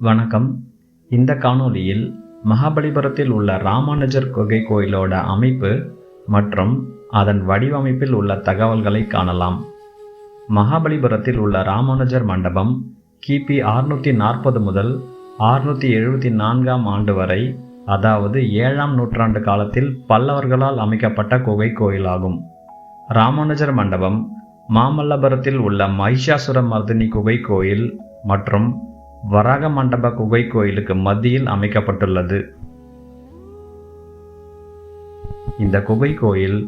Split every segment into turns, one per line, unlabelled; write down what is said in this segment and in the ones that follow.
வணக்கம். இந்த காணொளியில் மகாபலிபுரத்தில் உள்ள ராமானுஜர் குகை கோயிலோட அமைப்பு மற்றும் அதன் வடிவமைப்பில் உள்ள தகவல்களை காணலாம். மகாபலிபுரத்தில் உள்ள ராமானுஜர் மண்டபம் கிபி 640 முதல் 674 ஆண்டு வரை, அதாவது 7ஆம் நூற்றாண்டு காலத்தில் பல்லவர்களால் அமைக்கப்பட்ட குகை கோயிலாகும். ராமானுஜர் மண்டபம் மாமல்லபுரத்தில் உள்ள மகிஷாசுரமர்தினி குகை கோயில் மற்றும் வராக மண்டப குகை கோயிலுக்கு மத்தியில் அமைக்கப்பட்டுள்ளது. இந்த குகை கோயில்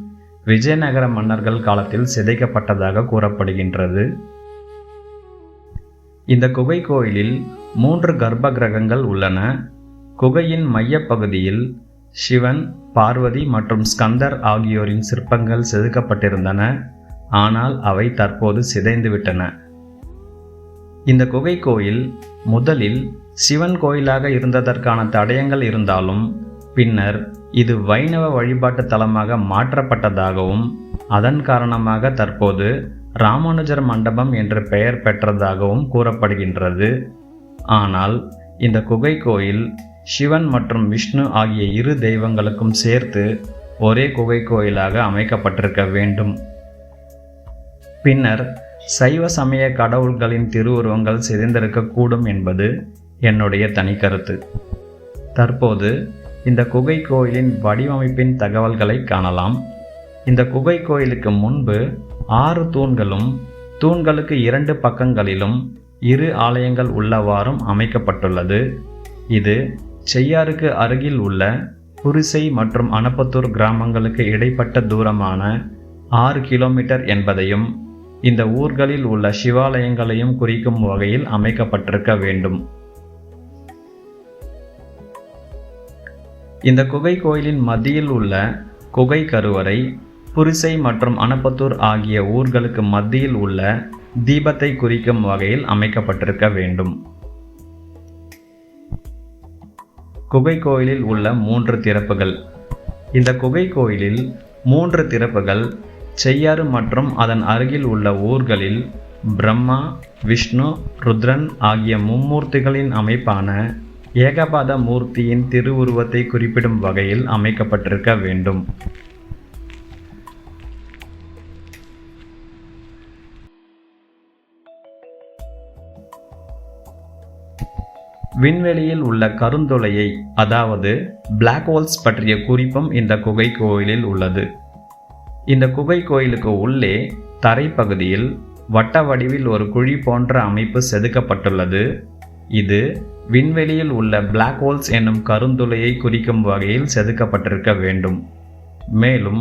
விஜயநகர மன்னர்கள் காலத்தில் சிதைக்கப்பட்டதாக கூறப்படுகின்றது. இந்த குகை கோயிலில் 3 கர்ப்ப கிரகங்கள் உள்ளன. குகையின் மையப்பகுதியில் சிவன், பார்வதி மற்றும் ஸ்கந்தர் ஆகியோரின் சிற்பங்கள் செதுக்கப்பட்டிருந்தன. ஆனால் அவை தற்போது சிதைந்துவிட்டன. இந்த குகை கோயில் முதலில் சிவன் கோயிலாக இருந்ததற்கான தடயங்கள் இருந்தாலும் பின்னர் இது வைணவ வழிபாட்டு தலமாக மாற்றப்பட்டதாகவும் அதன் காரணமாக தற்போது ராமானுஜர் மண்டபம் என்று பெயர் பெற்றதாகவும் கூறப்படுகின்றது. ஆனால் இந்த குகை கோயில் சிவன் மற்றும் விஷ்ணு ஆகிய 2 தெய்வங்களுக்கும் சேர்த்து ஒரே குகை கோயிலாக அமைக்கப்பட்டிருக்க வேண்டும். பின்னர் சைவ சமய கடவுள்களின் திருவுருவங்கள் சிதைந்திருக்கக்கூடும் என்பது என்னுடைய தனிக்கருத்து. தற்போது இந்த குகை கோயிலின் வடிவமைப்பின் தகவல்களை காணலாம். இந்த குகை கோயிலுக்கு முன்பு 6 தூண்களும் தூண்களுக்கு 2 பக்கங்களிலும் 2 ஆலயங்கள் உள்ளவாறும் அமைக்கப்பட்டுள்ளது. இது செய்யாருக்கு அருகில் உள்ள புரிசை மற்றும் அனப்பத்தூர் கிராமங்களுக்கு இடைப்பட்ட தூரமான 6 கிலோமீட்டர் என்பதையும் இந்த ஊர்களில் உள்ள சிவாலயங்களையும் குறிக்கும் வகையில் அமைக்கப்பட்டிருக்க வேண்டும். இந்த குகை கோயிலின் மத்தியில் உள்ள குகை கருவறை புரிசை மற்றும் அனப்பத்தூர் ஆகிய ஊர்களுக்கு மத்தியில் உள்ள தீபத்தை குறிக்கும் வகையில் அமைக்கப்பட்டிருக்க வேண்டும். குகை கோயிலில் உள்ள 3 திறப்புகள். இந்த குகை கோயிலில் 3 திறப்புகள் செய்யாறு மற்றும் அதன் அருகில் உள்ள ஊர்களில் பிரம்மா, விஷ்ணு, ருத்ரன் ஆகிய மும்மூர்த்திகளின் அமைப்பான ஏகபாத மூர்த்தியின் திருவுருவத்தை குறிப்பிடும் வகையில் அமைக்கப்பட்டிருக்க வேண்டும். விண்வெளியில் உள்ள கருந்துளையை, அதாவது பிளாக் ஹோல்ஸ் பற்றிய குறிப்பும் இந்த குகை கோயிலில் உள்ளது. இந்த குகை கோயிலுக்கு உள்ளே தரைப்பகுதியில் வட்ட வடிவில் ஒரு குழி போன்ற அமைப்பு செதுக்கப்பட்டுள்ளது. இது விண்வெளியில் உள்ள பிளாக் ஹோல்ஸ் என்னும் கருந்துளையை குறிக்கும் வகையில் செதுக்கப்பட்டிருக்க வேண்டும். மேலும்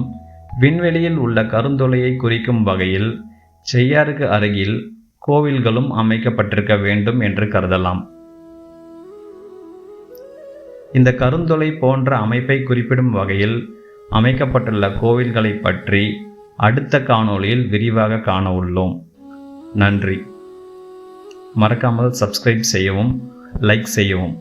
விண்வெளியில் உள்ள கருந்துளையை குறிக்கும் வகையில் செய்யாருக்கு அருகில் கோவில்களும் அமைக்கப்பட்டிருக்க வேண்டும் என்று கருதலாம். இந்த கருந்துளை போன்ற அமைப்பை குறிப்பிடும் வகையில் அமைக்கப்பட்டுள்ள கோவில்களை பற்றி அடுத்த காணொளியில் விரிவாக காண உள்ளோம். நன்றி. மறக்காமல் சப்ஸ்கிரைப் செய்யவும், லைக் செய்யவும்.